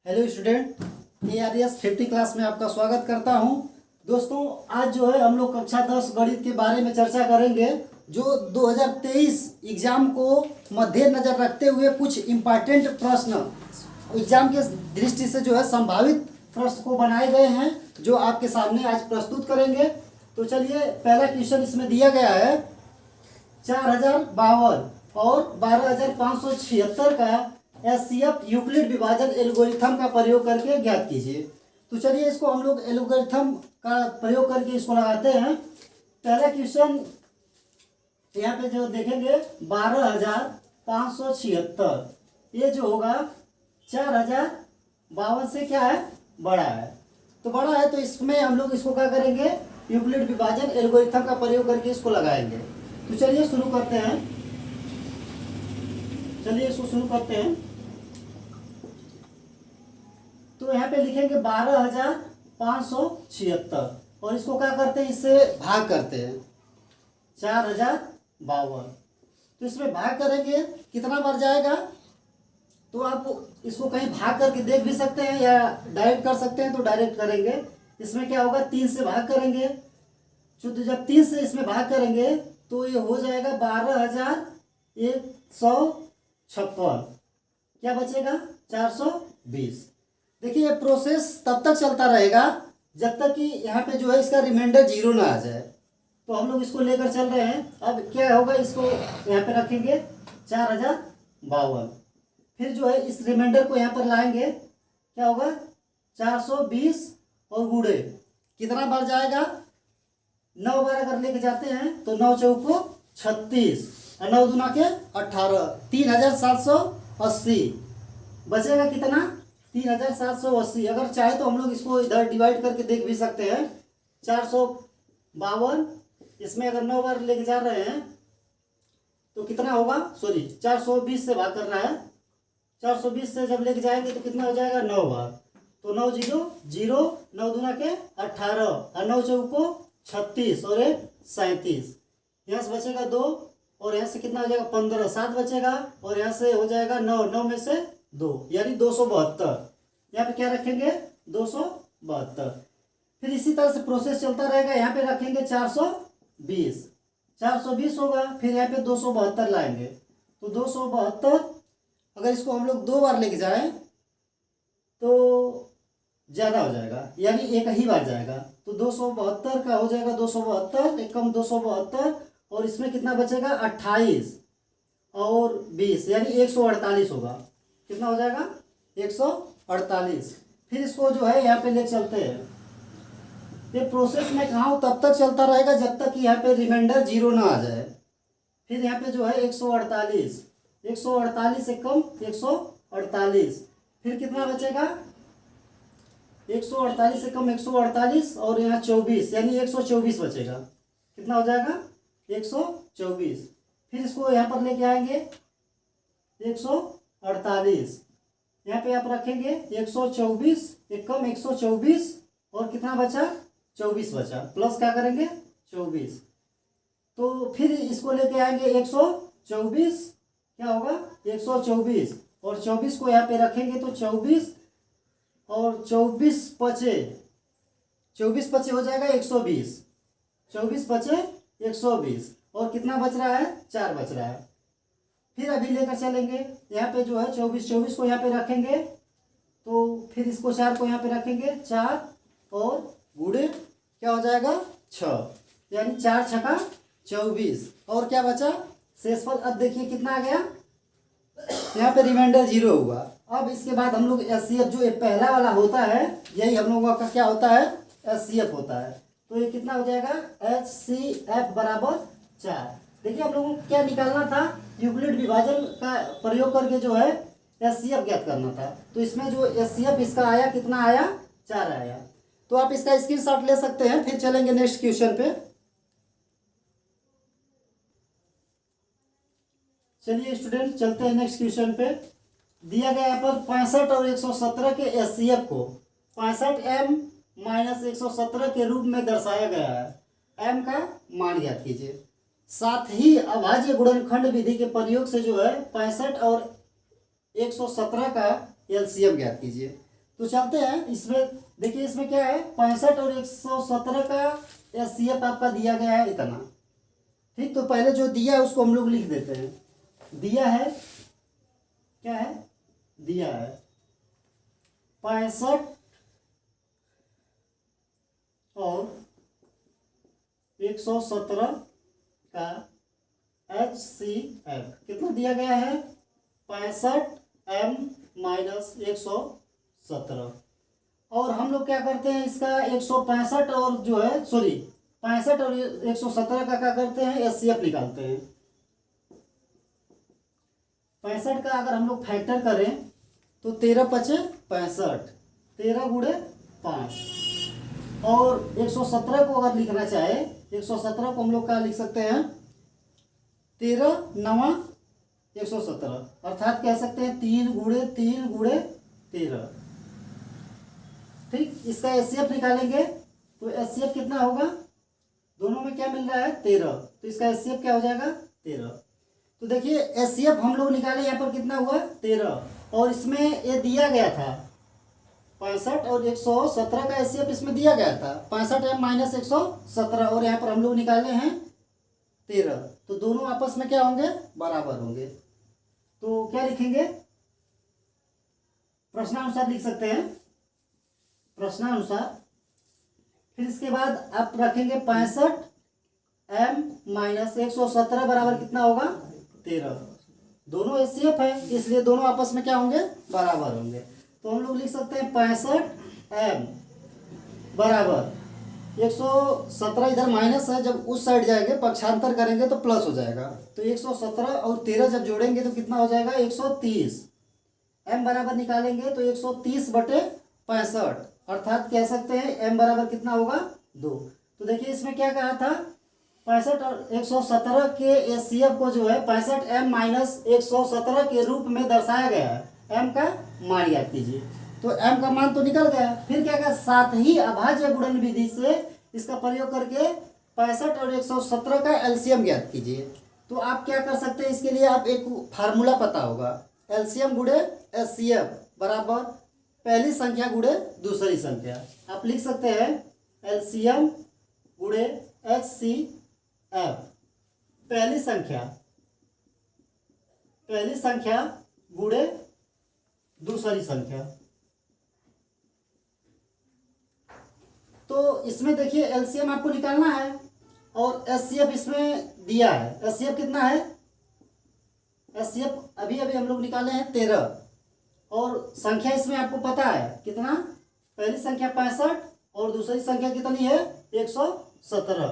Hello student, ARS 50 class में आपका स्वागत करता हूं। दोस्तों, आज जो है हम लोग कक्षा 10 गणित के बारे में चर्चा करेंगे, जो 2023 एग्जाम को मद्देनजर रखते हुए कुछ इम्पॉर्टेंट प्रश्न एग्जाम के दृष्टि से जो है संभावित प्रश्न को बनाए गए हैं, जो आपके सामने आज प्रस्तुत करेंगे। तो चलिए, पहला क्वेश्चन इसमें दिया गया है 4052 और 12576 का एचसीएफ यूक्लिड विभाजन एल्गोरिथम का प्रयोग करके ज्ञात कीजिए। तो चलिए, इसको हम लोग एल्गोरिथम का प्रयोग करके इसको लगाते हैं। पहला क्वेश्चन यहाँ पे जो देखेंगे 12576, ये जो होगा 4052 से क्या है, बड़ा है। तो बड़ा है तो इसमें हम लोग इसको क्या करेंगे, यूक्लिड विभाजन एल्गोरिथम का प्रयोग करके इसको लगाएंगे। तो चलिए शुरू करते हैं। चलिए इसको शुरू करते हैं। तो यहाँ पे लिखेंगे 12576 और इसको क्या करते हैं, इससे भाग करते हैं 4052। तो इसमें भाग करेंगे, कितना बार जाएगा, तो आप इसको कहीं भाग करके देख भी सकते हैं या डायरेक्ट कर सकते हैं। तो डायरेक्ट करेंगे, इसमें क्या होगा, 3 से भाग करेंगे। तो जब 3 से इसमें भाग करेंगे तो ये हो जाएगा 12156। क्या बचेगा, 420। देखिए, ये प्रोसेस तब तक चलता रहेगा जब तक कि यहाँ पे जो है इसका रिमाइंडर 0 ना आ जाए। तो हम लोग इसको लेकर चल रहे हैं। अब क्या होगा, इसको यहाँ पे रखेंगे 4052, फिर जो है इस रिमाइंडर को यहाँ पर लाएंगे। क्या होगा, 420 और गुणे कितना बार जाएगा, 9 बार अगर लेके जाते हैं तो 9 चौको 36 और 9 दूना के 18, 3780 बचेगा। कितना, 3780। अगर चाहे तो हम लोग इसको इधर डिवाइड करके देख भी सकते हैं। 452 इसमें अगर 9 बार लेके जा रहे हैं तो कितना होगा, 420 से भाग करना है। 420 से जब लेके जाएंगे तो कितना हो जाएगा, 9 बार। तो 9 0 0, 9 दूना के 18 और 9 चौको 36 और 1 37। यहाँ से बचेगा 2 और यहाँ से कितना हो जाएगा, 15, 7 बचेगा और यहाँ से हो जाएगा 9, 9 में से 2 यानी 272। यहाँ पे क्या रखेंगे, 272। फिर इसी तरह से प्रोसेस चलता रहेगा। यहाँ पे रखेंगे 420 होगा। फिर यहाँ पे 272 लाएंगे। तो 272 अगर इसको हम लोग 2 बार लेके जाएं तो ज़्यादा हो जाएगा, यानी एक ही बार जाएगा। तो 272 का हो जाएगा 272 एक कम 272 और इसमें कितना बचेगा, 28 और 20 यानी 148 होगा। कितना हो जाएगा, 148। फिर इसको जो है यहाँ पे ले चलते हैं। ये प्रोसेस में कहा हूँ तब तक चलता रहेगा जब तक कि यहाँ पे रिमाइंडर 0 ना आ जाए। फिर यहाँ पे जो है 148 148 से कम 148। फिर कितना बचेगा, 148 से कम 148 और यहाँ 24 यानी 124 बचेगा। कितना हो जाएगा, 124। फिर इसको यहाँ पर लेके आएंगे 148। यहाँ पे आप रखेंगे 124 एक कम 124 और कितना बचा, 24 बचा। प्लस क्या करेंगे, 24। तो फिर इसको लेके आएंगे 124। क्या होगा, 124 और 24 को यहाँ पे रखेंगे तो 24 और 24 पचे हो जाएगा 120। 24 पचे 120 और कितना बच रहा है, 4 बच रहा है। फिर अभी लेकर चलेंगे। यहाँ पे जो है 24 को यहाँ पे रखेंगे तो फिर इसको 4 को यहाँ पे रखेंगे, 4 और गुणे क्या हो जाएगा, 6 यानी 4 छका 24 और क्या बचा, शेषफल। अब देखिए कितना आ गया, यहाँ पे रिमाइंडर 0 होगा। अब इसके बाद हम लोग एचसीएफ जो पहला वाला होता है, यही हम लोगों का क्या होता है, एचसीएफ होता है। तो ये कितना हो जाएगा, एचसीएफ बराबर 4। देखिए, हम लोगों को क्या निकालना था, यूक्लिड विभाजन का प्रयोग करके जो है एचसीएफ ज्ञात करना था। तो इसमें जो एचसीएफ इसका आया, कितना आया, 4 आया। तो आप इसका स्क्रीनशॉट ले सकते हैं। फिर चलेंगे नेक्स्ट क्वेश्चन पे। चलिए स्टूडेंट, चलते हैं नेक्स्ट क्वेश्चन पे। दिया गया यहाँ पर 65 और 117 के एचसीएफ को 65m - 117 के रूप में दर्शाया गया है। m का मान ज्ञात कीजिए। साथ ही अभाज्य गुणनखंड विधि के प्रयोग से जो है 65 और 117 का एलसीएम ज्ञात कीजिए। तो चलते हैं इसमें, देखिए इसमें क्या है 65 और 117 का एचसीएफ आपका दिया गया है इतना। ठीक, तो पहले जो दिया है उसको हम लोग लिख देते हैं। दिया है, क्या है, दिया है 65 और 117 का HCF कितना दिया गया है 65M माइनस 117। और हम लोग क्या करते हैं इसका 165 और जो है 65 और 117 का क्या करते हैं एचसीएफ निकालते हैं। 65 का अगर हम लोग फैक्टर करें तो 13 पचे 65, 13 गुणे 5। और 117 को अगर लिखना चाहे 117 को हम लोग क्या लिख सकते हैं 13 9 117, अर्थात कह सकते हैं 3 गुणे 3 गुणे 13। ठीक, इसका एचसीएफ निकालेंगे तो एचसीएफ कितना होगा, दोनों में क्या मिल रहा है 13, तो इसका एचसीएफ क्या हो जाएगा 13। तो देखिए एचसीएफ हम लोग निकाले यहाँ पर कितना हुआ 13, और इसमें ये दिया गया था 65 और 117 का एचसीएफ इसमें दिया गया था 65M माइनस 117, और यहाँ पर हम लोग निकाले हैं 13, तो दोनों आपस में क्या होंगे बराबर होंगे। तो क्या लिखेंगे, प्रश्नानुसार लिख सकते हैं, प्रश्नानुसार। फिर इसके बाद आप रखेंगे 65M माइनस 117 बराबर कितना होगा 13। दोनों एचसीएफ है इसलिए दोनों आपस में क्या होंगे बराबर होंगे। तो हम लोग लिख सकते हैं 65M बराबर 117, इधर माइनस है, जब उस साइड जाएंगे पक्षांतर करेंगे तो प्लस हो जाएगा। तो 117 और 13 जब जोड़ेंगे तो कितना हो जाएगा 130। M बराबर निकालेंगे तो 130 बटे 65, अर्थात कह सकते हैं M बराबर कितना होगा 2। तो देखिए इसमें क्या कहा था 65 और 117 के एचसीएफ को जो है 65M माइनस 117 के रूप में दर्शाया गया है। M का मान याद कीजिए, तो M का मान तो निकल गया। फिर क्या कहा, साथ ही अभाज्य गुणन विधि से इसका प्रयोग करके 65 और 117 का एलसीएम ज्ञात कीजिए। तो आप क्या कर सकते हैं, इसके लिए आप एक फार्मूला पता होगा, एलसीएम गुणे एचसीएफ बराबर पहली संख्या गुणे दूसरी संख्या। आप लिख सकते हैं एलसीएम गुणे एचसीएफ, पहली संख्या गुणे दूसरी संख्या। तो इसमें देखिए एलसीएम आपको निकालना है और एचसीएफ इसमें दिया है। एचसीएफ कितना है, एचसीएफ अभी अभी हम लोग निकाले हैं 13, और संख्या इसमें आपको पता है कितना, पहली संख्या 65 और दूसरी संख्या कितनी है 117।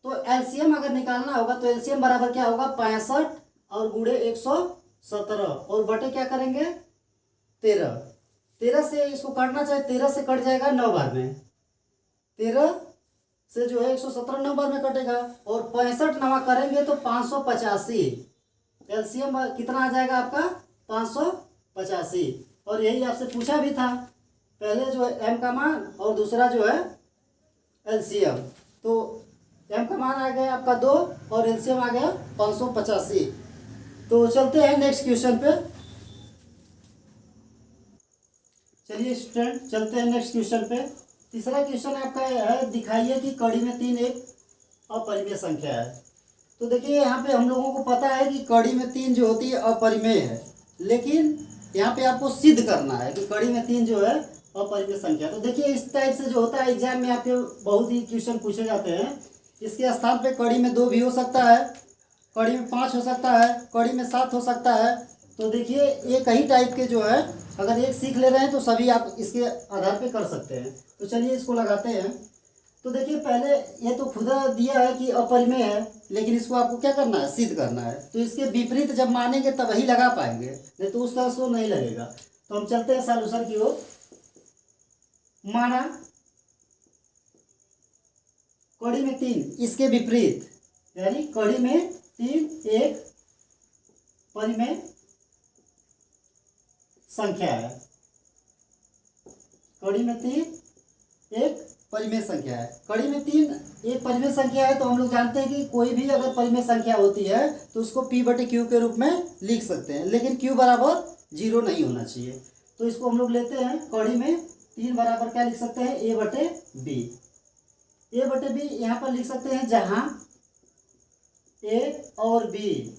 तो एलसीएम अगर निकालना होगा तो एलसीएम बराबर क्या होगा 65 और गुणे 117 और बटे क्या करेंगे 13। 13 से इसको काटना चाहे 13 से कट जाएगा 9 बार में, 13 से जो है 117 9 बार में कटेगा, और 65 नवा करेंगे तो 585। एलसीएम कितना आ जाएगा आपका 585। और यही आपसे पूछा भी था, पहले जो है एम का मान और दूसरा जो है एलसीएम। तो एम का मान आ गया आपका 2 और एलसीएम आ गया 585। तो चलते हैं नेक्स्ट क्वेश्चन पे। चलिए स्टूडेंट चलते हैं नेक्स्ट क्वेश्चन पे। तीसरा क्वेश्चन आपका है, दिखाइए कि कड़ी में 3 एक अपरिमेय संख्या है। तो देखिए यहाँ पे हम लोगों को पता है कि कड़ी में 3 जो होती है अपरिमेय है, लेकिन यहाँ पे आपको सिद्ध करना है कि कड़ी में 3 जो है अपरिमेय संख्या। तो देखिए इस टाइप से जो होता है एग्जाम में आपके बहुत ही क्वेश्चन पूछे जाते हैं। इसके स्थान पे कड़ी में 2 भी हो सकता है, कड़ी में 5 हो सकता है, कड़ी में 7 हो सकता है। तो देखिए एक ही टाइप के जो है, अगर एक सीख ले रहे हैं तो सभी आप इसके आधार पे कर सकते हैं। तो चलिए इसको लगाते हैं। तो देखिए पहले ये तो खुद दिया है कि अपरिमेय है, लेकिन इसको आपको क्या करना है सिद्ध करना है। तो इसके विपरीत जब मानेंगे तब ही लगा पाएंगे, नहीं तो उस तरह से नहीं लगेगा। तो हम चलते हैं सॉल्यूशन की ओर। माना कड़ी में 3 इसके विपरीत, यानी कड़ी में 3 एक परिमेय संख्या है। कड़ी में 3 एक परिमेय संख्या है। कड़ी में 3 एक परिमेय संख्या है, तो हम लोग जानते हैं कि कोई भी अगर परिमेय संख्या होती है तो उसको P/Q के रूप में लिख सकते हैं, लेकिन Q बराबर 0 नहीं होना चाहिए। तो इसको हम लोग लेते हैं कौड़ी में 3 बराबर क्या लिख सकते हैं, ए बटे बी। ए बटे बी यहाँ पर लिख सकते हैं जहाँ ए और बी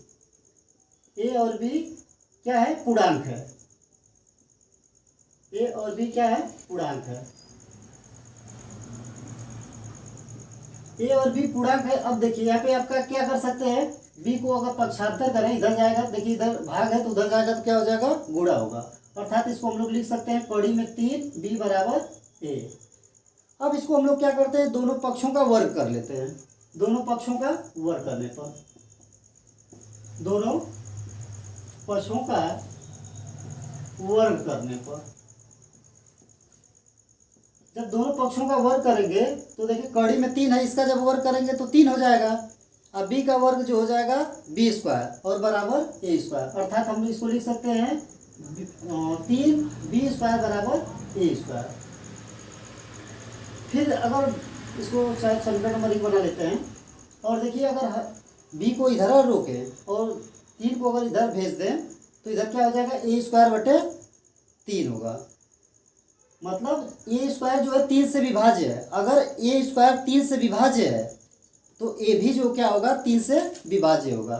क्या है, पूर्णांक है। ए और बी क्या है, पूर्णांक है। ए और बी पूर्णांक है। अब देखिए यहाँ पे आपका क्या कर सकते हैं, बी को अगर पक्षांतर करें, इधर जाएगा, देखिए इधर भाग है तो उधर जाएगा तो क्या हो जाएगा, गुणा होगा। अर्थात इसको हम लोग लिख सकते हैं कौड़ी में 3 बी बराबर ए। अब इसको हम लोग क्या करते हैं, दोनों पक्षों का वर्ग कर लेते हैं। दोनों पक्षों का वर्ग करने पर, दोनों पक्षों का वर्ग करने पर, जब दोनों पक्षों का वर्ग करेंगे तो देखिए कौड़ी में 3 है, इसका जब वर्ग करेंगे तो 3 हो जाएगा। अब बी का वर्ग जो हो जाएगा बी स्क्वायर और बराबर ए स्क्वायर। अर्थात हम इसको लिख सकते हैं 3 बी स्क्वायर बराबर ए स्क्वायर। फिर अगर इसको शायद समीकरण नंबर 1 बना लेते हैं और देखिए अगर बी को इधर रोके और 3 को अगर इधर भेज दें तो इधर क्या हो जाएगा, ए स्क्वायर बटे 3 होगा। मतलब ए स्क्वायर जो है 3 से विभाज्य है। अगर ए स्क्वायर 3 से विभाज्य है तो ए भी जो क्या होगा, 3 से विभाज्य होगा।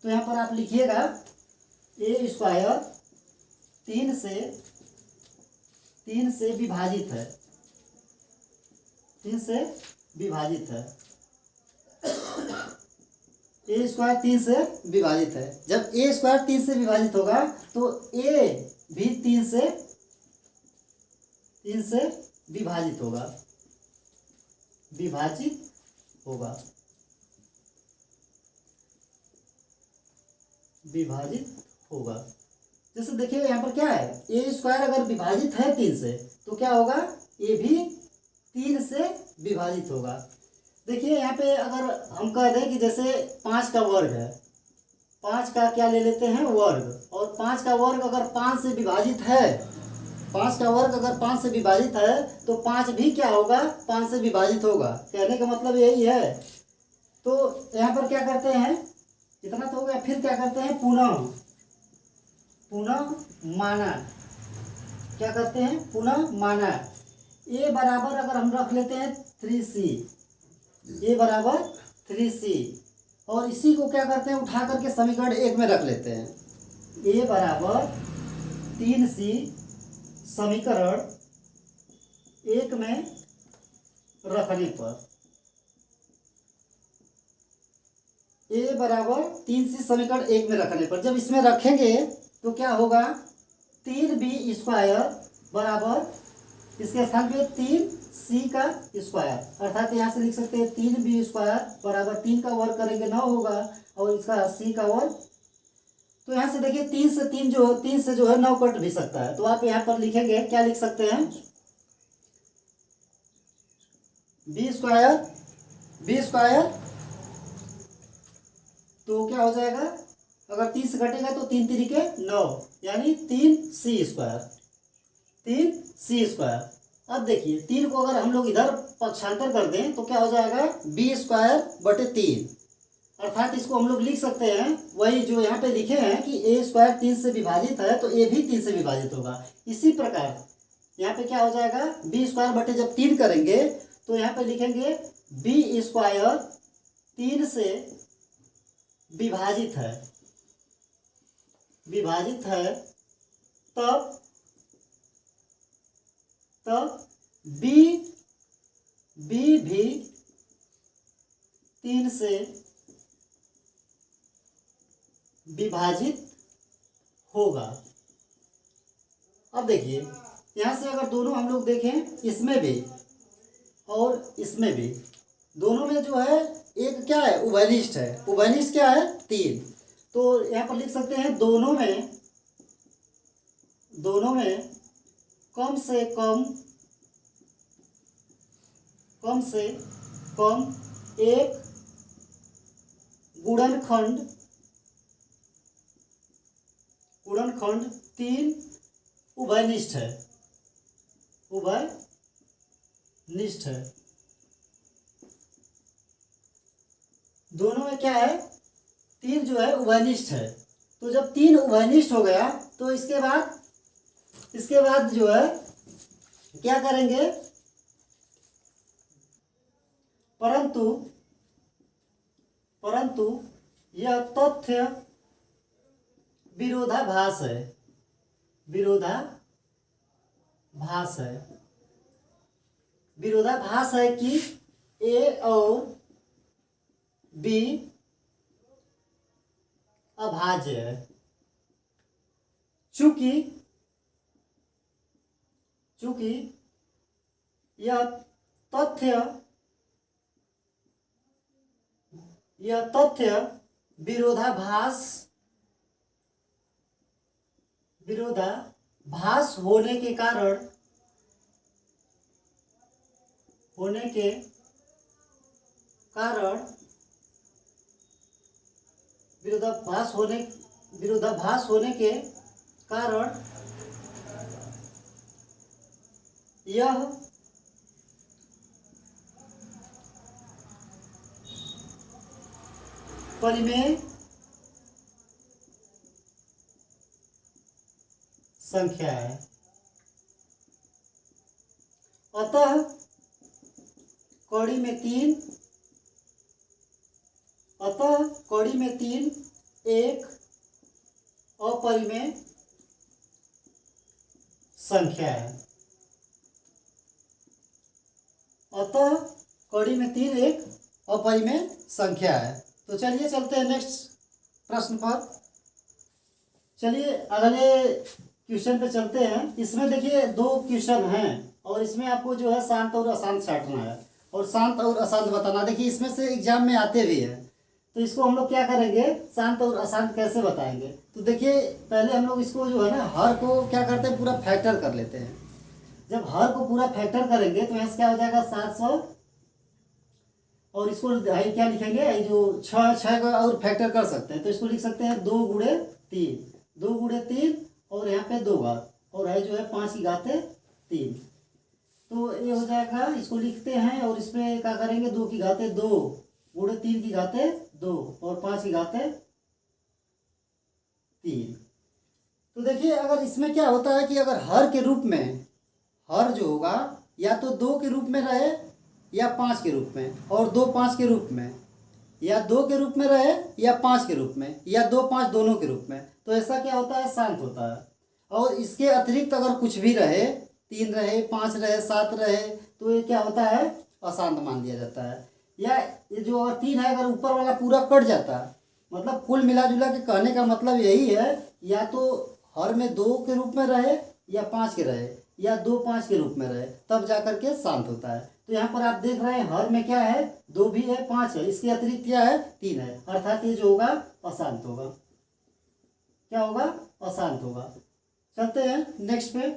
तो यहाँ पर आप लिखिएगा ए स्क्वायर 3 से विभाजित है, 3 से विभाजित है। ए स्क्वायर 3 से विभाजित है। जब ए स्क्वायर 3 से विभाजित होगा तो ए भी 3 से विभाजित होगा, विभाजित होगा, विभाजित होगा। जैसे देखिए यहाँ पर क्या है, ए स्क्वायर अगर विभाजित है 3 से तो क्या होगा, ए भी 3 से विभाजित होगा। देखिए यहाँ पे अगर हम कह दें कि जैसे 5 का वर्ग है, 5 का क्या ले लेते हैं, वर्ग, और 5 का वर्ग अगर 5 से विभाजित है, 5 का वर्ग अगर 5 से विभाजित है तो 5 भी क्या होगा, 5 से विभाजित होगा। कहने का मतलब यही है। तो यहाँ पर क्या करते हैं, इतना तो हो गया। फिर क्या करते हैं, पुनः माना। क्या करते हैं, पुनः माना। ए बराबर अगर हम रख लेते हैं 3c, ए बराबर 3c, और इसी को क्या करते हैं, उठा करके समीकरण 1 में रख लेते हैं। ए बराबर 3c समीकरण 1 में रखने पर, ए बराबर 3c समीकरण 1 में रखने पर जब इसमें रखेंगे तो क्या होगा, 3b स्क्वायर बराबर इसके स्थान पे 3c का स्क्वायर। अर्थात यहाँ से लिख सकते हैं 3b स्क्वायर बराबर 3 का वर्ग करेंगे 9 होगा और इसका c का वर्ग। तो यहाँ से देखिए 3 से जो है 9 कट भी सकता है। तो आप यहाँ पर लिखेंगे, क्या लिख सकते हैं, बी स्क्वायर तो क्या हो जाएगा, अगर 3 से घटेगा तो 3 तिरिके 9, यानी 3c स्क्वायर। अब देखिए 3 को अगर हम लोग इधर पक्षांतर कर दें तो क्या हो जाएगा, बी स्क्वायर बटे 3। अर्थात इसको हम लोग लिख सकते हैं वही जो यहाँ पे लिखे हैं कि ए स्क्वायर 3 से विभाजित है तो ए भी 3 से विभाजित होगा। इसी प्रकार यहाँ पे क्या हो जाएगा, बी स्क्वायर बटे जब 3 करेंगे तो यहाँ पे लिखेंगे बी स्क्वायर 3 से विभाजित है, तब बी भी 3 से विभाजित होगा। अब देखिए यहाँ से अगर दोनों हम लोग देखें, इसमें भी और इसमें भी, दोनों में जो है एक क्या है, उभयनिष्ठ है। उभयनिष्ठ क्या है, 3। तो यहाँ पर लिख सकते हैं दोनों में कम से कम एक गुणनखंड 3 उभयनिष्ठ है। दोनों में क्या है, 3 जो है उभयनिष्ठ है। तो जब 3 उभयनिष्ठ हो गया तो इसके बाद इसके बाद जो है क्या करेंगे, परंतु परंतु यह तथ्य विरोधाभास है, विरोधाभास है, विरोधाभास है कि ए और बी अभाज्य है। चूंकि यह तथ्य विरोधाभास होने के कारण विरोधाभास होने के कारण यह परिमेय संख्या है। अतः कड़ी में तीन एक अपरिमेय संख्या है। अतः कड़ी में तीन एक अपरिमेय संख्या है। तो चलिए चलते हैं नेक्स्ट प्रश्न पर। चलिए अगले क्वेश्चन पे चलते हैं। इसमें देखिए दो क्वेश्चन हैं और इसमें आपको जो है शांत और अशांत छांटना है और शांत और अशांत बताना। देखिए इसमें से एग्जाम में आते भी हैं, तो इसको हम लोग क्या करेंगे, शांत और अशांत कैसे बताएंगे। तो देखिए पहले हम लोग इसको जो है ना हर को क्या करते हैं, पूरा फैक्टर कर लेते हैं। जब हर को पूरा फैक्टर करेंगे तो यहाँ से क्या हो जाएगा 700, और इसको क्या लिखेंगे, ये जो छः का और फैक्टर कर सकते हैं तो इसको लिख सकते हैं 2 गुणे 3 और यहाँ पे 2 घात और है जो है 5 की घाते 3। तो ये हो जाएगा, इसको लिखते हैं और इसमें क्या करेंगे 2 की घाते 2 गुणे 3 की घाते 2 और 5 की घाते 3। तो देखिए अगर इसमें क्या होता है कि अगर हर के रूप में, हर जो होगा या तो 2 के रूप में रहे या 5 के रूप में, और 2 5 के रूप में, या 2 के रूप में रहे या 5 के रूप में, या 2 5 दोनों के रूप में, तो ऐसा क्या होता है, शांत होता है। और इसके अतिरिक्त अगर कुछ भी रहे, 3 रहे 5 रहे 7 रहे, तो ये क्या होता है, अशांत मान लिया जाता है। या ये जो अगर 3 है अगर ऊपर वाला पूरा कट जाता है, मतलब कुल मिला जुला के कहने का मतलब यही है, या तो हर में 2 के रूप में रहे या 5 के रहे या 2 5 के रूप में रहे, तब जाकर के शांत होता है। तो यहाँ पर आप देख रहे हैं हर में क्या है, 2 भी है 5 है, इसके अतिरिक्त क्या है 3 है, अर्थात ये जो होगा अशांत होगा। क्या होगा, अशांत होगा। चलते हैं नेक्स्ट पे।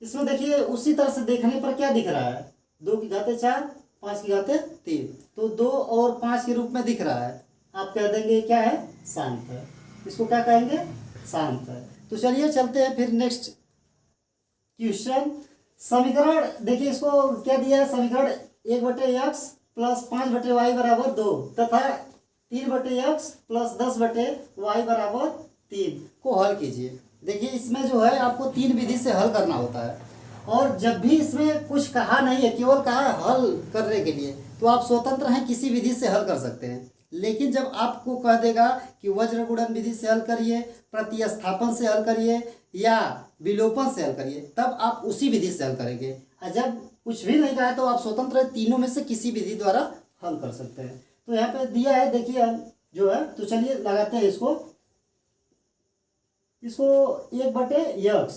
इसमें देखिए उसी तरह से देखने पर क्या दिख रहा है, 2 की घाते 4 5 की घाते 3, तो 2 और 5 के रूप में दिख रहा है, आप कह देंगे क्या है, शांत है। इसको क्या कहेंगे, शांत है। तो चलिए चलते हैं फिर नेक्स्ट क्वेश्चन। समीकरण देखिए इसको क्या दिया है, समीकरण 1/x प्लस 5/y बराबर 2 तथा 3/x प्लस 10/y बराबर 3 को हल कीजिए। देखिए इसमें जो है आपको 3 विधि से हल करना होता है, और जब भी इसमें कुछ कहा नहीं है, केवल कहा है हल करने के लिए, तो आप स्वतंत्र हैं, किसी विधि से हल कर सकते हैं। लेकिन जब आपको कह देगा कि वज्र गुणन विधि से हल करिए, प्रतिस्थापन से हल करिए या विलोपन से हल करिए, तब आप उसी विधि से हल करेंगे। और जब कुछ भी नहीं कहा है तो आप स्वतंत्र हैं, तीनों में से किसी विधि द्वारा हल कर सकते हैं। तो यहाँ पे दिया है देखिए हम जो है, तो चलिए लगाते हैं इसको 1/x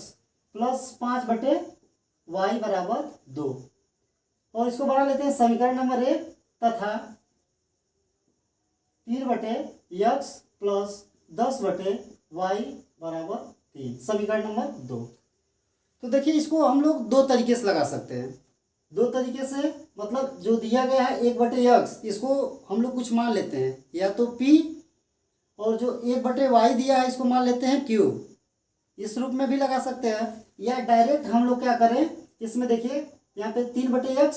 प्लस 5/y बराबर 2, और इसको बना लेते हैं समीकरण नंबर 1 तथा 3/x प्लस 10/y बराबर 3 समीकरण नंबर 2। तो देखिए इसको हम लोग 2 तरीके से लगा सकते हैं। 2 तरीके से मतलब जो दिया गया है 1/x, इसको हम लोग कुछ मान लेते हैं, या तो p, और जो 1/y दिया है इसको मान लेते हैं q। इस रूप में भी लगा सकते हैं, या डायरेक्ट हम लोग क्या करें, इसमें देखिए यहाँ पे 3/x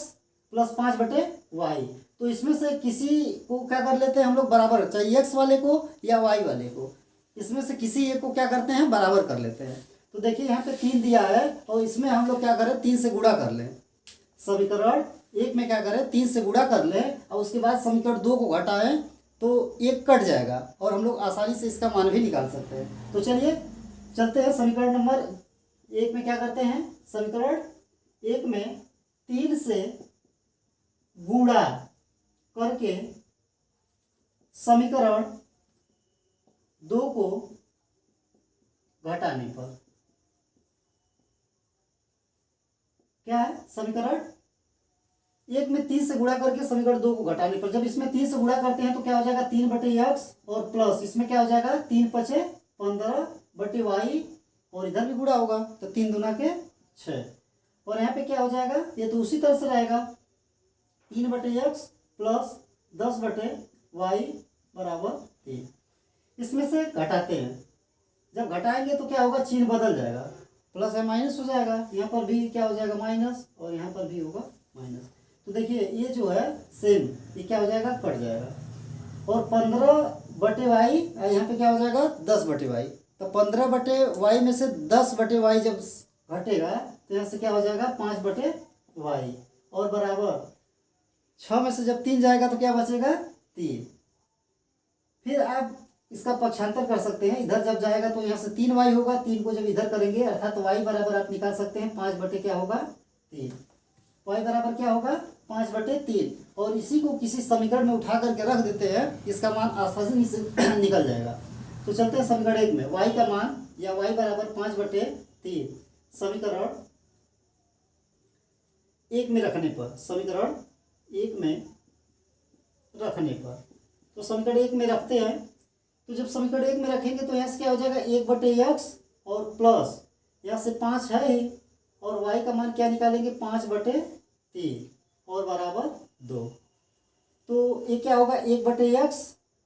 प्लस 5/y, तो इसमें से किसी को क्या कर लेते हैं हम लोग बराबर, चाहे x वाले को या y वाले को, इसमें से किसी एक को क्या करते हैं बराबर कर लेते हैं। तो देखिए यहाँ पे 3 दिया है और इसमें हम लोग क्या करें 3 से गुणा कर लें। समीकरण 1 में क्या करें 3 से गुणा कर लें और उसके बाद समीकरण 2 को घटाएं तो 1 कट जाएगा और हम लोग आसानी से इसका मान भी निकाल सकते हैं। तो चलिए चलते हैं समीकरण नंबर 1 में क्या करते हैं। समीकरण 1 में 3 से गुणा करके समीकरण 2 को घटाने पर क्या है। समीकरण 1 में 3 से गुणा करके समीकरण 2 को घटाने पर, जब इसमें 3 से गुणा करते हैं तो क्या हो जाएगा 3/x और प्लस इसमें क्या हो जाएगा 3×5 15/y और इधर भी गुणा होगा तो 3 दूना के 6 और यहाँ पे क्या हो जाएगा ये तो उसी तरह से रहेगा 3/x प्लस 10/y बराबर 3। इसमें से घटाते हैं, जब घटाएंगे तो क्या होगा चिन्ह बदल जाएगा, प्लस है माइनस हो जाएगा, यहाँ पर भी क्या हो जाएगा माइनस और यहाँ पर भी होगा माइनस। तो देखिए ये जो है सेम ये क्या हो जाएगा कट जाएगा और 15/y यहाँ पे क्या हो जाएगा 10/y। तो 15/y में से 10/y जब घटेगा तो यहाँ से क्या हो जाएगा 5/y और बराबर 6 में से जब 3 जाएगा तो क्या बचेगा 3। फिर आप इसका पक्षांतर कर सकते हैं, इधर जब जाएगा तो यहाँ से 3y होगा, 3 को जब इधर करेंगे अर्थात तो y बराबर आप निकाल सकते हैं 5 क्या होगा 3। y बराबर क्या होगा 5/3 और इसी को किसी समीकरण में उठा करके रख देते हैं, इसका मान आसानी से निकल जाएगा। तो चलते हैं समीकरण 1 में y का मान या y बराबर 5/3 समीकरण 1 में रखने पर, समीकरण 1 में रखने पर तो समीकरण 1 में रखते हैं। तो जब समीकरण 1 में रखेंगे तो यहाँ से क्या हो जाएगा 1/x और प्लस यहाँ से 5 है ही और y का मान क्या निकालेंगे 5/3 और बराबर 2। तो ये क्या होगा 1/x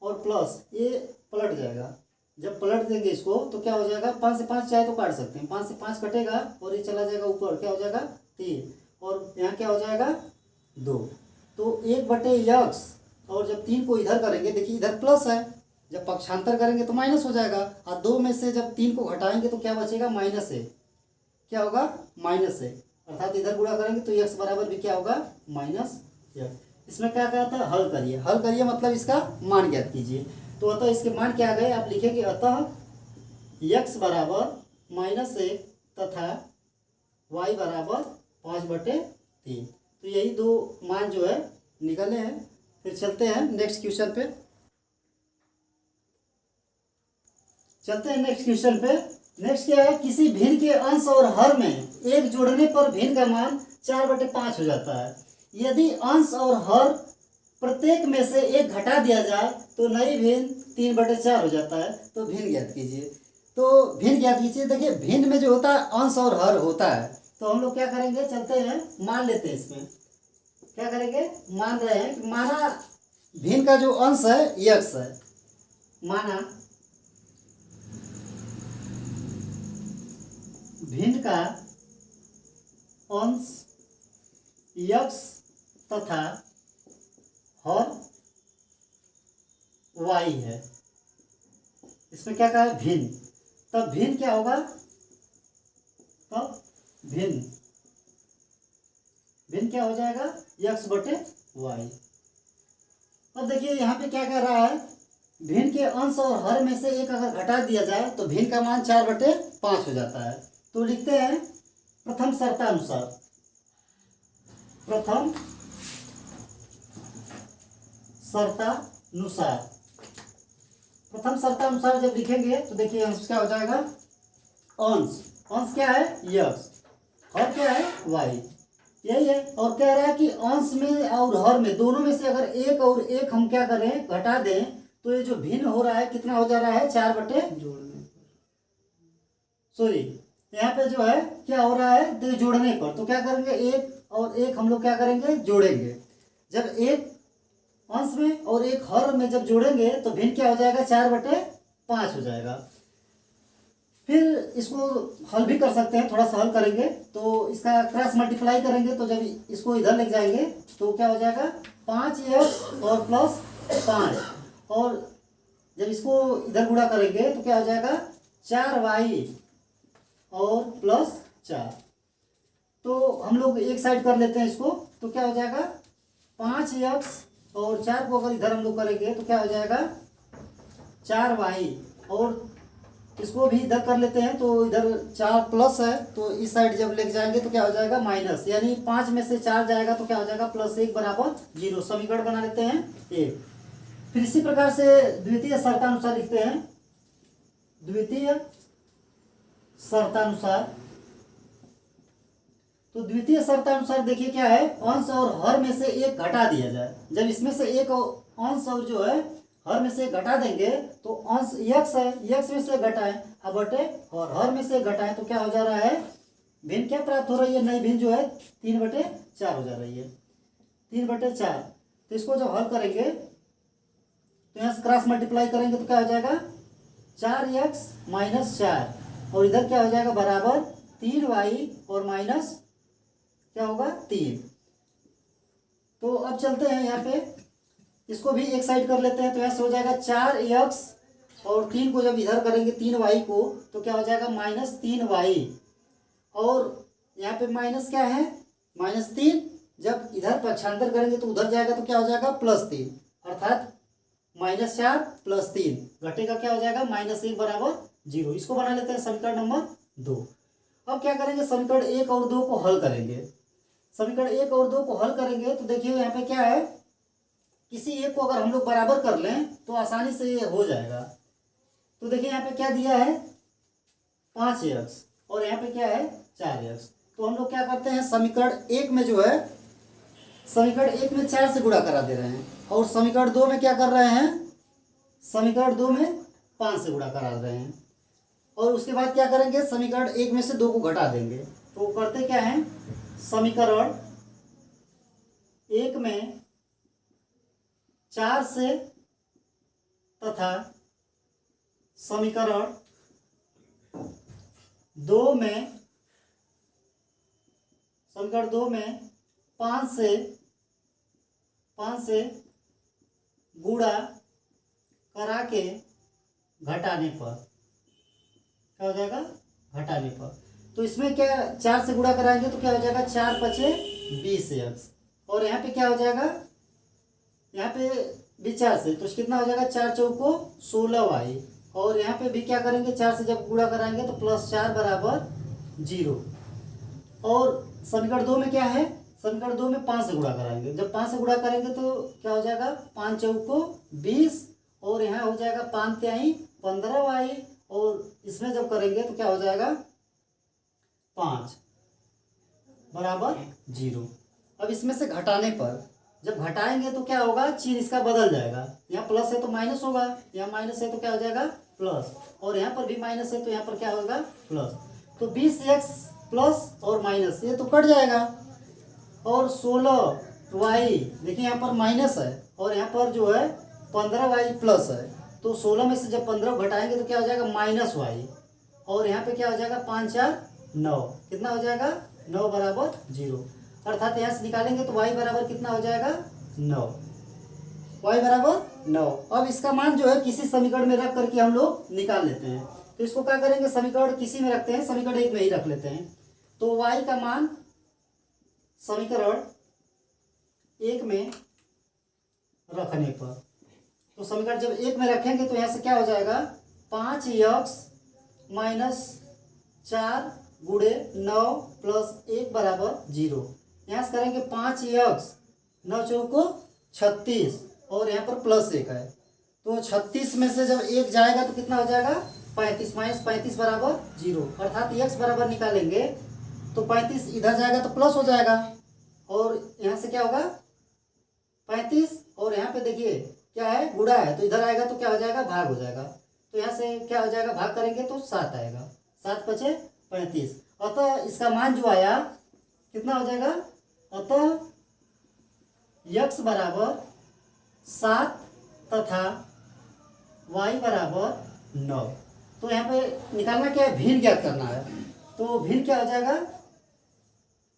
और प्लस ये पलट जाएगा, जब पलट देंगे इसको तो क्या हो जाएगा 5 से 5 चाहे तो काट सकते हैं, 5 से 5 कटेगा और ये चला जाएगा ऊपर क्या हो जाएगा 3 और यहाँ क्या हो जाएगा 2। तो 1/x और जब 3 को इधर करेंगे देखिए इधर प्लस है, जब पक्षांतर करेंगे तो माइनस हो जाएगा और 2 में से जब 3 को घटाएंगे तो क्या बचेगा -1, क्या होगा -1 अर्थात इधर गुणा करेंगे तो x बराबर भी क्या होगा -1। इसमें क्या कहता है हल करिए, हल करिए मतलब इसका मान ज्ञात कीजिए। तो अतः इसके मान क्या आ गए आप लिखेंगे अतः x बराबर -1 तथा y बराबर 5/3। तो यही दो मान जो है निकले हैं। फिर चलते हैं नेक्स्ट क्वेश्चन पे, चलते हैं नेक्स्ट क्वेश्चन पे। नेक्स्ट क्या है किसी भिन्न के अंश और हर में 1 जोड़ने पर भिन्न का मान 4/5 हो जाता है। यदि अंश और हर प्रत्येक में से 1 घटा दिया जाए तो नई भिन्न 3/4 हो जाता है। तो भिन्न ज्ञात कीजिए। तो भिन्न ज्ञात कीजिए, देखिए भिन्न में जो होता है अंश और हर होता है तो हम लोग क्या करेंगे चलते हैं मान लेते हैं। इसमें क्या करेंगे मान रहे हैं कि माना भिन्न का जो अंश है x है, माना भिन्न का अंश x तथा हर y है। इसमें क्या कहा है भिन्न, तब भिन्न क्या होगा तब भिन्न क्या हो जाएगा x/y। अब देखिए यहाँ पे क्या कह रहा है भिन्न के अंश और हर में से 1 अगर घटा दिया जाए तो भिन्न का मान 4/5 हो जाता है। तो लिखते हैं प्रथम शर्तानुसार, प्रथम शर्तानुसार, प्रथम शर्तानुसार जब लिखेंगे तो देखिए अंश क्या हो जाएगा अंश क्या है x और क्या है y, यही है। और कह रहा है कि अंश में और हर में दोनों में से अगर 1 और 1 हम क्या करें घटा दें तो ये जो भिन्न हो रहा है कितना हो जा रहा है 4/, यहाँ पे जो है क्या हो रहा है तो जोड़ने पर तो क्या करेंगे 1 और 1 हम लोग क्या करेंगे जोड़ेंगे। जब 1 अंश में और 1 हर में जब जोड़ेंगे तो भिन्न क्या हो जाएगा 4/5 हो जाएगा। फिर इसको हल भी कर सकते हैं, थोड़ा सा हल करेंगे तो इसका क्रॉस मल्टीप्लाई करेंगे तो जब इसको इधर ले जाएंगे तो क्या हो जाएगा 5x और प्लस 5 और जब इसको इधर गुणा करेंगे तो क्या हो जाएगा 4y और प्लस 4। तो हम लोग एक साइड कर लेते हैं इसको, तो क्या हो जाएगा 5x और 4 को अगर इधर हम लोग करेंगे तो क्या हो जाएगा 4y, और इसको भी इधर कर लेते हैं तो इधर 4 प्लस है, तो इस साइड जब लेके जाएंगे तो क्या हो जाएगा माइनस, यानी 5 में से 4 जाएगा तो क्या हो जाएगा +1 बराबर 0। समीकरण बना लेते हैं 1। फिर इसी प्रकार से द्वितीय शर्तानुसार लिखते हैं। द्वितीय शर्तानुसार, तो द्वितीय शर्तानुसार देखिए क्या है, अंश और हर में से एक घटा दिया जाए। जब इसमें से एक अंश और जो है हर में से घटा देंगे तो अंश x है, x में से घटाएं अब बटे, और हर में से घटाएं तो क्या हो जा रहा है भिन्न क्या प्राप्त हो रही है, नई भिन्न जो है 3/4 हो जा रही है, 3/4। तो इसको जब हल करेंगे तो यहाँ से क्रॉस मल्टीप्लाई करेंगे तो क्या हो जाएगा 4x - 4, और इधर क्या हो जाएगा बराबर 3y और माइनस क्या होगा 3। तो अब चलते हैं यहाँ पे, इसको भी एक साइड कर लेते हैं। तो यहाँ से हो जाएगा 4x और 3 को जब इधर करेंगे 3y को तो क्या हो जाएगा -3y, और यहाँ पे माइनस क्या है -3, जब इधर पक्षांतर करेंगे तो उधर जाएगा तो क्या हो जाएगा +3, अर्थात -4 + 3 घटेगा क्या हो जाएगा -1 बराबर 0। इसको बना लेते हैं समीकरण नंबर 2। अब क्या करेंगे समीकरण 1 और 2 को हल करेंगे। समीकरण 1 और 2 को हल करेंगे तो देखिए यहाँ पे क्या है, किसी एक को अगर हम लोग बराबर कर लें तो आसानी से ये हो जाएगा। तो देखिए यहाँ पे क्या दिया है 5x और यहाँ पे क्या है 4x। तो हम लोग क्या करते हैं समीकरण 1 में जो है, समीकरण 1 में 4 से गुणा करा दे रहे हैं, और समीकरण 2 में क्या कर रहे हैं, समीकरण 2 में 5 से गुणा करा रहे हैं, और उसके बाद क्या करेंगे समीकरण 1 में से 2 को घटा देंगे। तो करते क्या है, समीकरण 1 में 4 से तथा समीकरण 2 में 5 से गुणा करा के घटाने पर क्या हो जाएगा घटाने पर। तो इसमें क्या 4 से गुणा कराएंगे तो क्या हो जाएगा 4 × 5 = 20x, और यहाँ पे क्या हो जाएगा, यहाँ पे भी 4 से तो कितना हो जाएगा 4 × 4 = 16y, और यहाँ पे भी क्या करेंगे 4 से जब गुणा कराएंगे तो +4 बराबर 0। और समीकरण 2 में क्या है, समीकरण 2 में 5 से गुणा कराएंगे, जब 5 से गुणा करेंगे तो क्या हो जाएगा 5 × 4 = 20, और यहाँ हो जाएगा 5 × 3 = 15y, और इसमें जब करेंगे तो क्या हो जाएगा 5 बराबर 0। अब इसमें से घटाने पर जब घटाएंगे तो क्या होगा, चिन्ह इसका बदल जाएगा, यहाँ प्लस है तो माइनस होगा, यहाँ माइनस है तो क्या हो जाएगा प्लस, और यहाँ पर भी माइनस है तो यहाँ पर क्या होगा प्लस। तो 20x प्लस और माइनस ये तो कट जाएगा, और 16y देखिए यहाँ पर माइनस है और यहाँ पर जो है 15y प्लस है, तो 16 में से जब 15 घटाएंगे तो क्या हो जाएगा -y, और यहाँ पे क्या हो जाएगा 5 × 4 = 9, कितना हो जाएगा 9 बराबर 0, अर्थात यहाँ से निकालेंगे तो y बराबर कितना हो जाएगा 9, y बराबर 9। अब इसका मान जो है किसी समीकरण में रख करके हम लोग निकाल लेते हैं। तो इसको क्या करेंगे, समीकरण किसी में रखते हैं, समीकरण 1 में ही रख लेते हैं। तो y का मान समीकरण 1 में रखने पर, तो समीकरण जब 1 में रखेंगे तो यहाँ से क्या हो जाएगा 5x - 4 × 9 + 1 बराबर 0। यहाँ से करेंगे 5x 9 × 4 = 36, और यहाँ पर +1 है, तो 36 में से जब 1 जाएगा तो कितना हो जाएगा 35, -35 बराबर 0, अर्थात x बराबर निकालेंगे तो 35 इधर जाएगा तो प्लस हो जाएगा, और यहाँ से क्या होगा 35, और यहाँ पे देखिए क्या है गुणा है तो इधर आएगा तो क्या हो जाएगा भाग हो जाएगा, तो यहाँ से क्या हो जाएगा भाग करेंगे तो 7 आएगा, 7 × 5 = 35। अतः इसका मान जो आया कितना हो जाएगा, अतः x बराबर 7 तथा y बराबर 9। तो यहाँ पे निकालना क्या है, भिन्न ज्ञात करना है, तो भिन्न क्या हो जाएगा,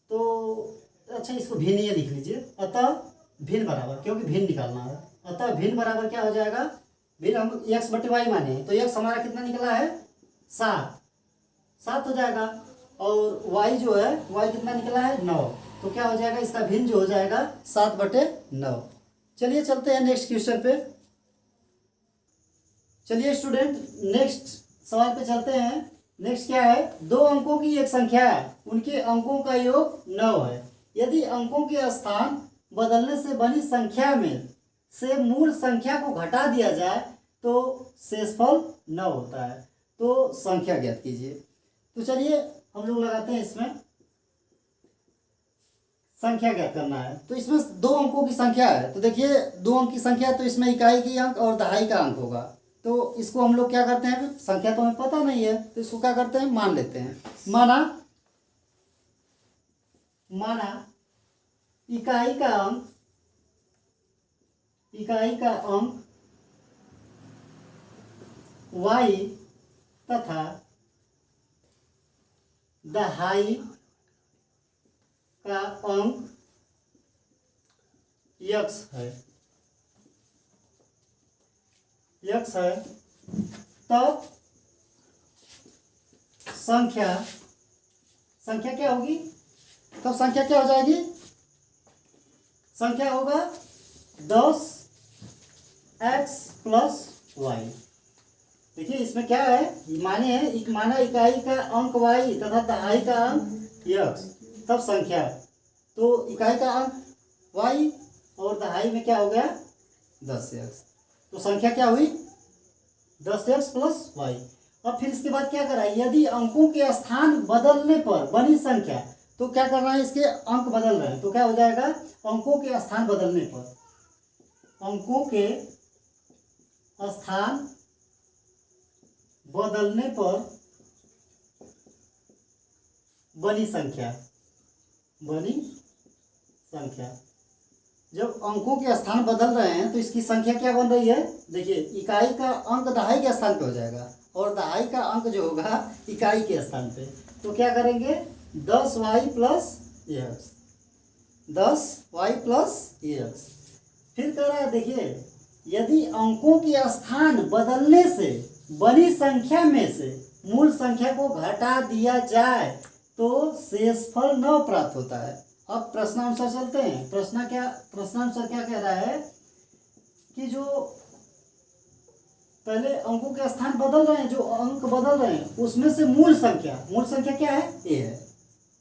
तो अच्छा इसको भिन्न ये लिख लीजिए, अतः भिन्न बराबर, क्योंकि भिन्न निकालना है, अतः भिन्न बराबर क्या हो जाएगा, भिन्न हम x/y माने हैं, तो x हमारा कितना निकला है 7, 7 हो जाएगा। और y जो है y कितना निकला है 9, तो क्या हो जाएगा इसका भिन्न जो हो जाएगा 7/9। चलिए चलते हैं नेक्स्ट क्वेश्चन पे। चलिए स्टूडेंट नेक्स्ट सवाल पे चलते हैं। नेक्स्ट क्या है, 2 अंकों की एक संख्या है, उनके अंकों का योग 9 है। यदि अंकों के स्थान बदलने से बनी संख्या में से मूल संख्या को घटा दिया जाए तो शेषफल 9 होता है। तो संख्या ज्ञात कीजिए। तो चलिए हम लोग लगाते हैं इसमें संख्या ज्ञात करना है। तो इसमें 2 अंकों की संख्या है, तो देखिए 2 अंक की संख्या है तो इसमें इकाई की अंक और दहाई का अंक होगा। तो इसको हम लोग क्या करते हैं, संख्या तो हमें पता नहीं है तो इसको क्या करते हैं मान लेते हैं। माना इकाई का अंक y तथा दहाई का अंक x है, तब संख्या क्या होगी, तब संख्या क्या हो जाएगी, संख्या होगा 10x + y। देखिए इसमें क्या है, माना इकाई का अंक y तथा दहाई का अंक x, तब संख्या। तो इकाई का अंक y और दहाई में क्या हो गया 10x, तो संख्या क्या हुई 10x + y। अब फिर इसके बाद क्या करा है, यदि अंकों के स्थान बदलने पर बनी संख्या, तो क्या करना है, इसके अंक बदल रहे हैं तो क्या हो जाएगा, अंकों के स्थान बदलने पर बनी संख्या। जब अंकों के स्थान बदल रहे हैं तो इसकी संख्या क्या बन रही है, देखिए इकाई का अंक दहाई के स्थान पे हो जाएगा और दहाई का अंक जो होगा इकाई के स्थान पे। तो क्या करेंगे 10y + x, 10y + x। फिर कह रहा है देखिए, यदि अंकों के स्थान बदलने से बनी संख्या में से मूल संख्या को घटा दिया जाए तो शेषफल 9 प्राप्त होता है। अब प्रश्नानुसार चलते हैं। प्रश्नानुसार क्या कह रहा है कि जो पहले अंकों के स्थान बदल रहे हैं, जो अंक बदल रहे हैं उसमें से मूल संख्या क्या है, a है।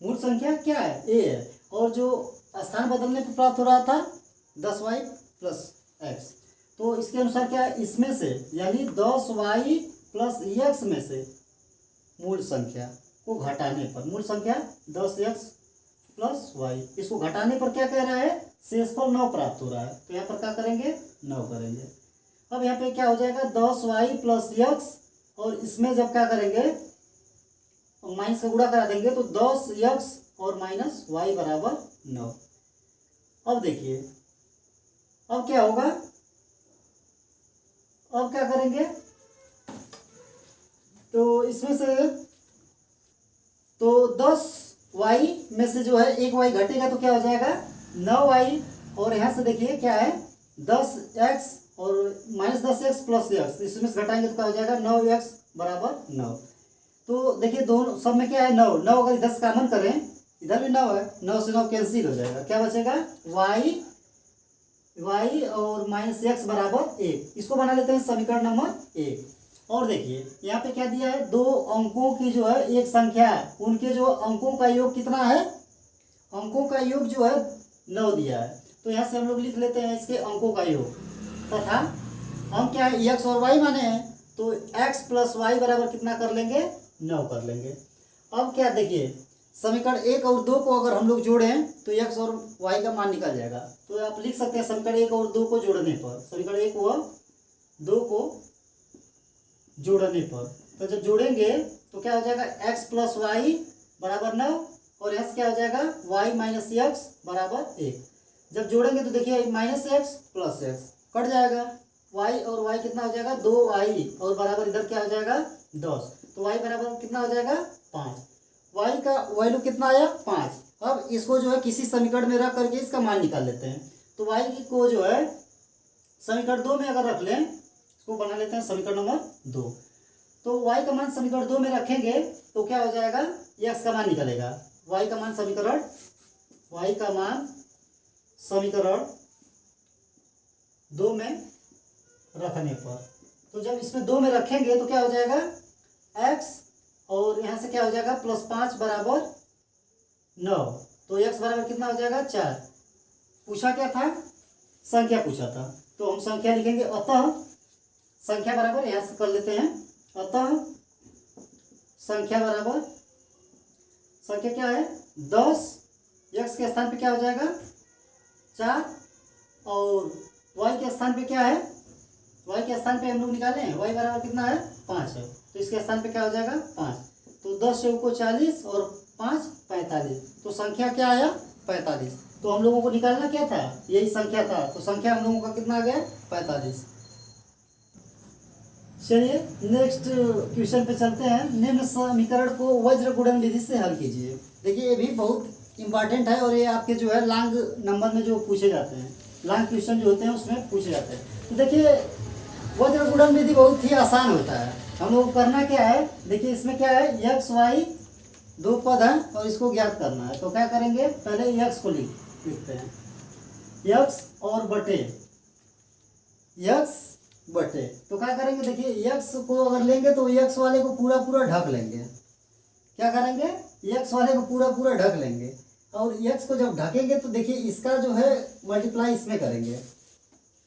मूल संख्या क्या है, a है। और जो स्थान बदलने पर प्राप्त हो रहा था 10y + x, तो इसके अनुसार क्या है, इसमें से यानी 10y + x में से मूल संख्या को घटाने पर, मूल संख्या 10x + y, इसको घटाने पर क्या कह रहा है, शेषफल 9 प्राप्त हो रहा है। तो यहाँ पर क्या करेंगे 9 करेंगे। अब यहाँ पे क्या हो जाएगा 10y + x, और इसमें जब क्या करेंगे माइनस का गुणा करा देंगे तो 10x और -y = 9। अब देखिए अब क्या होगा, अब क्या करेंगे, तो इसमें से तो 10y में से जो है एक y घटेगा तो क्या हो जाएगा 9y, और यहाँ से देखिए क्या है 10x और -10x + x, इसमें से घटाएंगे तो क्या हो जाएगा 9x = 9। तो देखिए दोनों सब में क्या है 9, अगर इधर से कॉमन करें इधर भी 9 है, 9 से 9 कैंसिल हो जाएगा, क्या बचेगा y और -x = 1। इसको बना लेते हैं समीकरण नंबर 1। और देखिए यहाँ पे क्या दिया है, 2 अंकों की जो है एक संख्या है, उनके जो अंकों का योग कितना है, अंकों का योग जो है 9 दिया है। तो यहाँ से हम लोग लिख लेते हैं इसके अंकों का योग, तथा हम क्या है x और y माने हैं तो x + y = कितना कर लेंगे 9 कर लेंगे। अब क्या देखिए समीकरण 1 और 2 को अगर हम लोग जोड़ें तो x और y का मान निकल जाएगा। तो आप लिख सकते हैं समीकरण 1 और 2 को जोड़ने पर, समीकरण 1 व 2 को जोड़ने पर, तो जब जोड़ेंगे तो क्या हो जाएगा x + y = 9, और यहाँ से क्या हो जाएगा y - x = 1। जब जोड़ेंगे तो देखिए -x + x कट जाएगा, y और y कितना हो जाएगा 2y, और बराबर इधर क्या हो जाएगा 10, तो y बराबर कितना हो जाएगा 5। y का वैल्यू कितना आया 5। अब इसको जो है किसी समीकरण में रख करके इसका मान निकाल लेते हैं। तो y को जो है समीकरण 2 में अगर रख लें, इसको बना लेते हैं समीकरण नंबर 2। तो y का मान समीकरण 2 में रखेंगे तो क्या हो जाएगा, x का मान निकलेगा। y का मान समीकरण 2 में रखने पर, तो जब इसमें 2 में रखेंगे तो क्या हो जाएगा, x और यहाँ से क्या हो जाएगा +5 बराबर 9, तो x बराबर कितना हो जाएगा 4। पूछा क्या था, संख्या पूछा था, तो हम संख्या लिखेंगे। अतः संख्या बराबर, यहाँ से कर लेते हैं, अतः संख्या बराबर, संख्या क्या है 10, x के स्थान पे क्या हो जाएगा 4 और y के स्थान पे क्या है, y के स्थान पे हम लोग निकाले हैं, y बराबर कितना है 5 है, तो इसके स्थान पे क्या हो जाएगा 5, तो 10 को 40 और 5 45, तो संख्या क्या आया 45। तो हम लोगों को निकालना क्या था, यही संख्या था, तो संख्या हम लोगों का कितना आ गया 45। चलिए नेक्स्ट क्वेश्चन पे चलते हैं। निम्न समीकरण को वज्र गुणन विधि से हल कीजिए। देखिए ये भी बहुत इंपॉर्टेंट है और ये आपके जो है लॉन्ग नंबर में जो पूछे जाते हैं, लॉन्ग क्वेश्चन जो होते हैं उसमें पूछे जाते हैं। तो देखिए वज्र गुणन विधि बहुत ही आसान होता है। हम लोग को करना क्या है, देखिए इसमें क्या है x y दो पद हैं और इसको ज्ञात करना है। तो क्या करेंगे, पहले x को लिखते हैं, x और बटे x बटे, तो क्या करेंगे, देखिए x को अगर लेंगे तो x वाले को पूरा पूरा ढक लेंगे। क्या करेंगे, x वाले को पूरा पूरा ढक लेंगे और x को जब ढकेंगे तो देखिए इसका जो है मल्टीप्लाई इसमें करेंगे,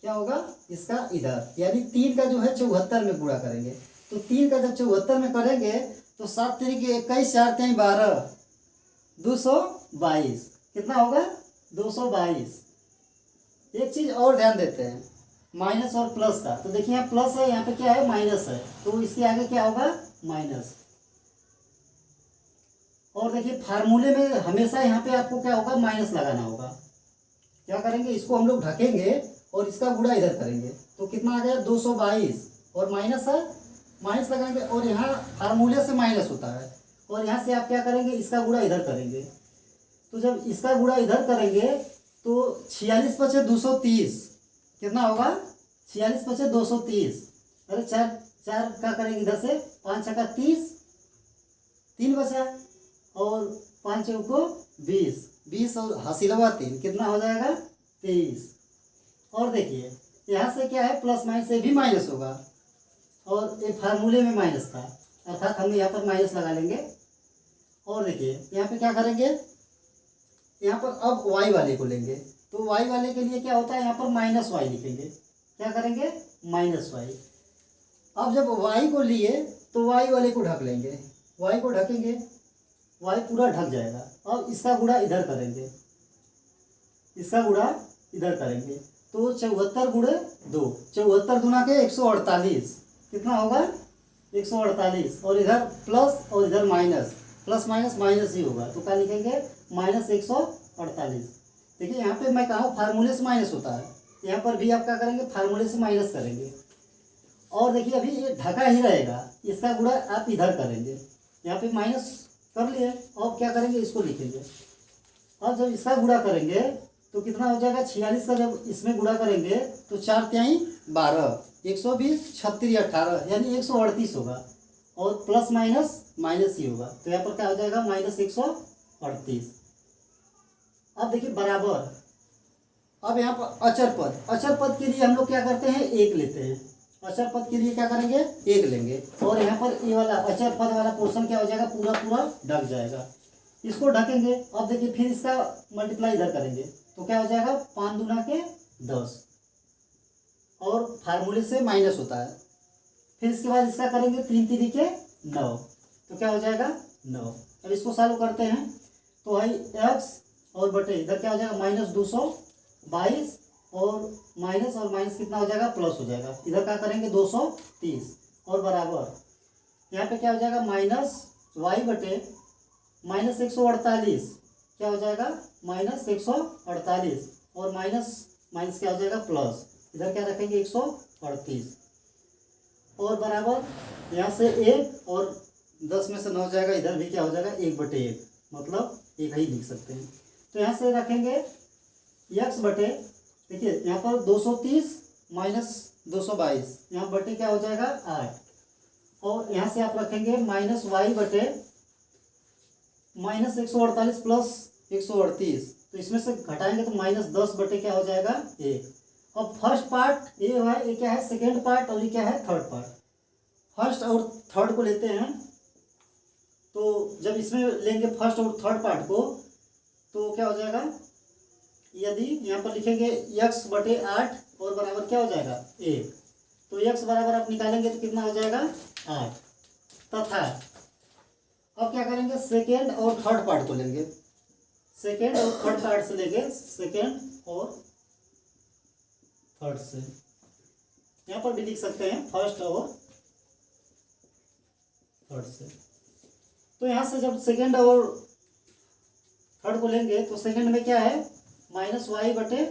क्या होगा इसका इधर, यानी 3 का जो है 74 में गुणा करेंगे। तो 3 का जब 74 में करेंगे तो 7 तरीके 21 4 3 12 222, कितना होगा 222। एक चीज और ध्यान देते हैं, माइनस और प्लस का। तो देखिए यहाँ प्लस है, यहाँ पे क्या है माइनस है, तो इसके आगे क्या होगा माइनस। और देखिए फार्मूले में हमेशा यहाँ पे आपको क्या होगा माइनस लगाना होगा। क्या करेंगे, इसको हम लोग ढकेंगे और इसका गुणा इधर करेंगे, तो कितना आ गया 222 और माइनस है, माइनस लगाएंगे और यहाँ फार्मूले से माइनस होता है और यहाँ से आप क्या करेंगे इसका गुणा इधर करेंगे। तो जब इसका गुणा इधर करेंगे तो 46 × 230 कितना होगा, 46 × 230, अरे 4 का करेंगे इधर से, 5 × 30, 3 बचा और 5 को 20, 20 और हासिलवा 3 कितना हो जाएगा 23। और देखिए यहाँ से क्या है प्लस माइनस से भी माइनस होगा और ये फार्मूले में माइनस था, अर्थात हम यहाँ पर माइनस लगा लेंगे। और देखिए यहाँ पे क्या करेंगे, यहाँ पर अब y वाले को लेंगे, तो y वाले के लिए क्या होता है यहाँ पर -y लिखेंगे। क्या करेंगे -y। अब जब y को लिए तो y वाले को ढक लेंगे, y को ढकेंगे, y पूरा ढक जाएगा। अब इसका गुणा इधर करेंगे, इसका गुणा इधर करेंगे, तो 74 × 2, 74 दूना के 148, कितना होगा 148 और इधर प्लस और इधर माइनस, प्लस माइनस माइनस ही होगा, तो क्या लिखेंगे -148। देखिए यहाँ पे मैं कहा फार्मूले से माइनस होता है, यहाँ पर भी आप क्या करेंगे फार्मूले से माइनस करेंगे। और देखिए अभी ये ढका ही रहेगा, इसका गुणा आप इधर करेंगे, यहाँ पे माइनस कर लिए, अब क्या करेंगे इसको लिखेंगे। अब जब इसका गुणा करेंगे तो कितना हो जाएगा 46 का जब इसमें गुणा करेंगे तो 4 तिहाई 12, 120 36 18 यानी 138 होगा और प्लस माइनस माइनस ही होगा, तो यहाँ पर क्या हो जाएगा -138। अब देखिए बराबर, अब यहाँ पर अचर पद के लिए हम लोग क्या करते हैं 1 लेते हैं, अचर पद के लिए क्या करेंगे 1 लेंगे और यहाँ पर ये वाला अचर पद वाला पोर्शन क्या हो जाएगा पूरा पूरा ढक जाएगा, इसको ढकेंगे। अब देखिए फिर इसका मल्टीप्लाई इधर करेंगे तो क्या हो जाएगा 5 दूना के 10 और फार्मूले से माइनस होता है। फिर इसके बाद इसका करेंगे 3 3 के 9, तो क्या हो जाएगा 9। अब इसको सॉल्व करते हैं तो है x और बटे इधर क्या हो जाएगा -222 और माइनस कितना हो जाएगा प्लस हो जाएगा, इधर क्या करेंगे 230 और बराबर यहाँ पे क्या हो जाएगा -y बटे -148, क्या हो जाएगा -148 और माइनस क्या हो जाएगा प्लस, इधर क्या रखेंगे 138 और बराबर यहाँ से 1 और 10 में से 9 जाएगा, इधर भी क्या हो जाएगा 1/1, मतलब 1 ही लिख सकते हैं। तो यहाँ से रखेंगे x बटे, देखिए यहाँ पर 230 - 222, यहाँ बटे क्या हो जाएगा 8 और यहाँ से आप रखेंगे माइनस वाई बटे माइनस 148 प्लस 138, तो इसमें से घटाएंगे तो माइनस 10 बटे क्या हो जाएगा 1। और फर्स्ट पार्ट ये है, ये क्या है सेकेंड पार्ट, और ये क्या है थर्ड पार्ट। फर्स्ट और थर्ड को लेते हैं, तो जब इसमें लेंगे फर्स्ट और थर्ड पार्ट को तो क्या हो जाएगा, यदि यहाँ पर लिखेंगे x बटे 8 और बराबर क्या हो जाएगा 1, तो x बराबर आप निकालेंगे तो कितना हो जाएगा 8। तथा अब क्या करेंगे सेकेंड और थर्ड पार्ट को लेंगे, सेकेंड और थर्ड पार्ट से लेंगे सेकेंड और थर्ड से, यहाँ पर भी लिख सकते हैं फर्स्ट और थर्ड से। तो यहाँ से जब सेकेंड और थर्ड को लेंगे तो सेकेंड में क्या है माइनस वाई बटे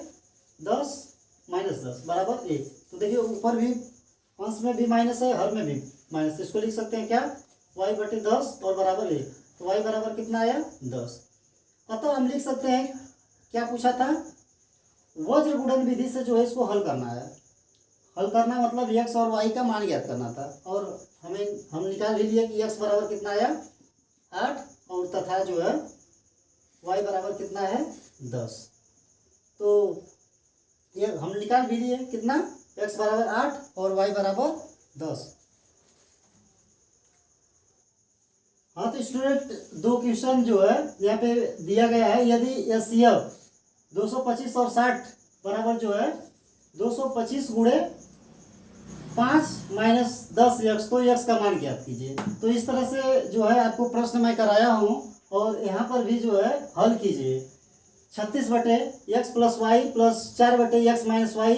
10 माइनस 10 बराबर 1। तो देखिए ऊपर भी अंश में भी माइनस है, हर में भी माइनस, इसको लिख सकते हैं क्या वाई बटे 10 और बराबर 1। तो वाई बराबर कितना आया 10। अतः हम लिख सकते हैं क्या पूछा था, वज्र गुणन विधि से जो है इसको हल करना है। हल करना मतलब x और y का मान ज्ञात करना था, और हम निकाल भी लिए कि x बराबर कितना आया 8 और तथा जो है y बराबर कितना है 10। तो ये हम निकाल भी लिए कितना x बराबर 8 और y बराबर 10। हाँ तो स्टूडेंट दो क्वेश्चन जो है यहाँ पे दिया गया है, यदि HCF 225 और 60 बराबर जो है 225 गुणे 5 माइनस 10x, तो x का मान ज्ञात कीजिए। तो इस तरह से जो है आपको प्रश्न मैं कराया हूँ, और यहाँ पर भी जो है हल कीजिए। 36 बटे x प्लस वाई प्लस 4 बटे x माइनस वाई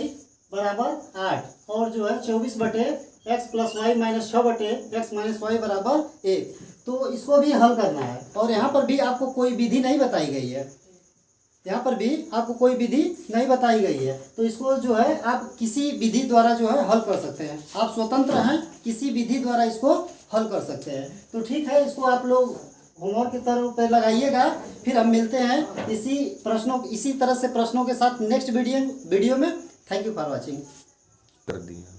बराबर 8, और जो है 24 बटे x प्लस वाई माइनस 6 बटे x माइनस वाई बराबर 1। तो इसको भी हल करना है, और यहाँ पर भी आपको कोई विधि नहीं बताई गई है, यहाँ पर भी आपको कोई विधि नहीं बताई गई है। तो इसको जो है आप किसी विधि द्वारा जो है हल कर सकते हैं, आप स्वतंत्र हैं, किसी विधि द्वारा इसको हल कर सकते हैं। तो ठीक है, इसको आप लोग होमवर्क की तरह पे लगाइएगा। फिर हम मिलते हैं इसी तरह से प्रश्नों के साथ नेक्स्ट वीडियो में। Thank you for watching. कर दिया।